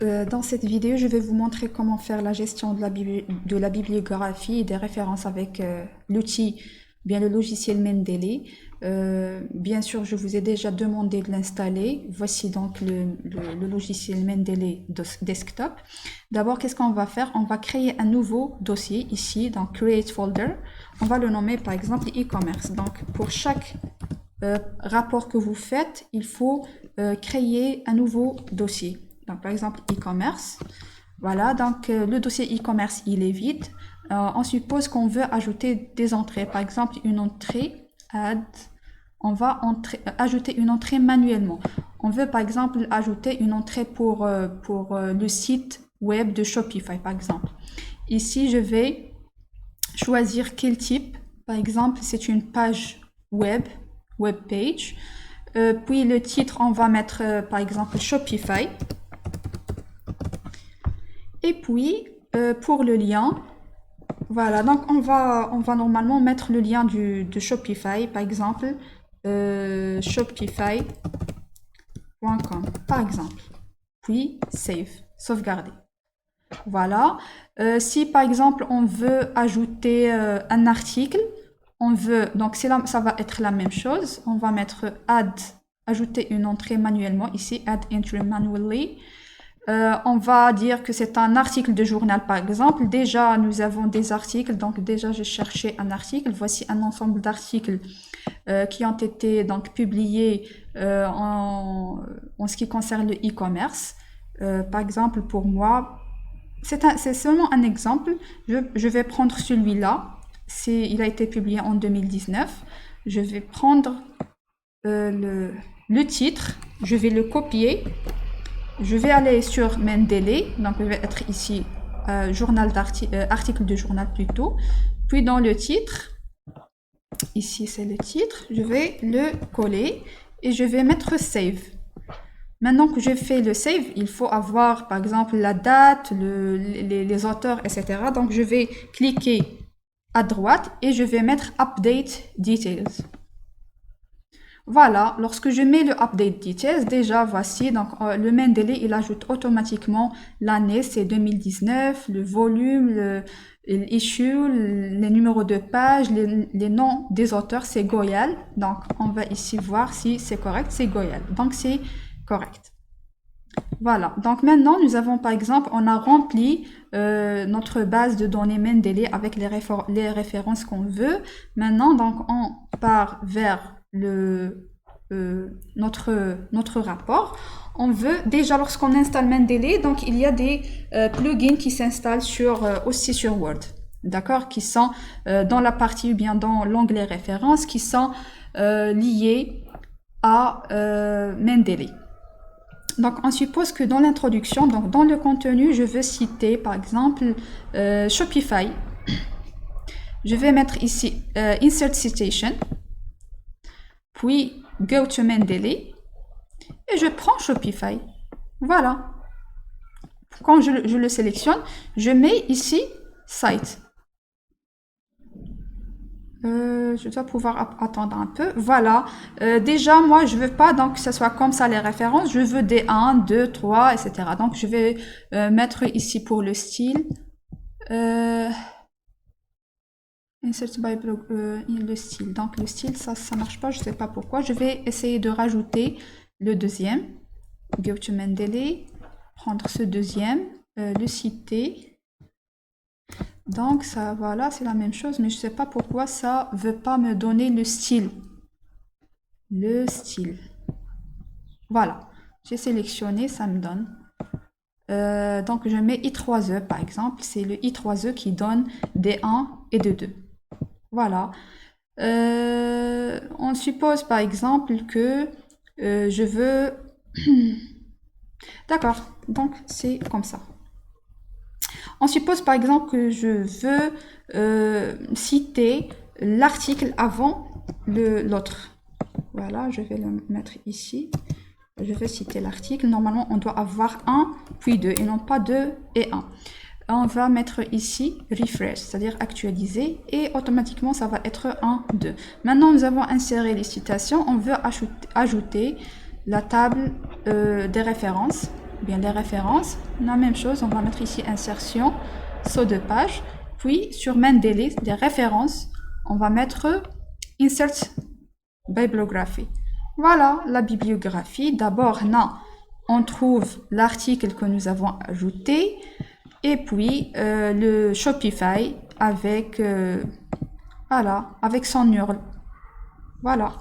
Dans cette vidéo, je vais vous montrer comment faire la gestion de la bibliographie et des références avec l'outil, bien le logiciel Mendeley. Bien sûr, je vous ai déjà demandé de l'installer. Voici donc le logiciel Mendeley Desktop. D'abord, qu'est-ce qu'on va faire? On va créer un nouveau dossier ici, dans Create Folder. On va le nommer par exemple e-commerce. Donc, pour chaque rapport que vous faites, il faut créer un nouveau dossier. Donc, par exemple, e-commerce. Voilà, donc le dossier e-commerce, il est vide. On suppose qu'on veut ajouter des entrées. Par exemple, une entrée, add. On va ajouter une entrée manuellement. On veut, par exemple, ajouter une entrée pour le site web de Shopify, par exemple. Ici, je vais choisir quel type. Par exemple, c'est une page web page. Puis le titre, on va mettre, par exemple, Shopify. Et puis, pour le lien, voilà, donc on va normalement mettre le lien de Shopify, par exemple, shopify.com, par exemple. Puis, save, sauvegarder. Voilà. Si, par exemple, on veut ajouter un article, donc ça va être la même chose. On va mettre add, ajouter une entrée manuellement, ici, add entry manually. On va dire que c'est un article de journal, par exemple. Déjà, nous avons des articles, donc déjà, j'ai cherché un article. Voici un ensemble d'articles qui ont été donc publiés en ce qui concerne le e-commerce. Par exemple, pour moi, c'est seulement un exemple. Je vais prendre celui-là. Il a été publié en 2019. Je vais prendre le titre, je vais le copier. Je vais aller sur Mendeley, donc je vais être ici, article de journal plutôt. Puis dans le titre, ici c'est le titre, je vais le coller et je vais mettre Save. Maintenant que j'ai fait le Save, il faut avoir par exemple la date, les auteurs, etc. Donc je vais cliquer à droite et je vais mettre Update Details. Voilà, lorsque je mets le Update Details, déjà voici, donc le Mendeley, il ajoute automatiquement l'année, c'est 2019, le volume, l'issue, les numéros de page, les noms des auteurs, c'est Goyal. Donc on va ici voir si c'est correct, c'est Goyal. Donc c'est correct. Voilà, donc maintenant nous avons par exemple, on a rempli notre base de données Mendeley avec les références qu'on veut. Maintenant, donc on part vers notre rapport. On veut déjà lorsqu'on installe Mendeley, donc il y a des plugins qui s'installent aussi sur Word, d'accord, qui sont dans la partie ou bien dans l'onglet références, qui sont liés à Mendeley. Donc on suppose que dans l'introduction, donc dans le contenu, je veux citer par exemple Shopify. Je vais mettre ici Insert Citation. Puis Go to Mendeley et je prends Shopify. Voilà. Quand je le sélectionne, je mets ici Site. Je dois pouvoir attendre un peu. Voilà. Déjà, moi, je veux pas donc que ce soit comme ça les références. Je veux des 1, 2, 3, etc. Donc, je vais mettre ici pour le style. Insert by blog, le style. Donc le style, ça marche pas, je sais pas pourquoi. Je vais essayer de rajouter le deuxième. Go to Mendeley, prendre ce deuxième, le citer. Donc ça, voilà, c'est la même chose, mais je sais pas pourquoi ça veut pas me donner le style. Le style. Voilà, j'ai sélectionné, ça me donne. Donc je mets I3E par exemple, c'est le I3E qui donne des 1 et des 2. Voilà. On suppose par exemple que je veux... D'accord, donc c'est comme ça. On suppose par exemple que je veux citer l'article avant l'autre. Voilà, je vais le mettre ici. Je vais citer l'article. Normalement, on doit avoir 1 puis 2 et non pas 2 et 1. On va mettre ici refresh, c'est-à-dire actualiser, et automatiquement ça va être 1, 2. Maintenant nous avons inséré les citations, on veut ajouter la table des références. bien les références. La même chose, on va mettre ici insertion, saut de page. Puis sur Mendeley, des références, on va mettre insert bibliography. Voilà la bibliographie. D'abord, on trouve l'article que nous avons ajouté et puis le Shopify avec, voilà, avec son URL. Voilà.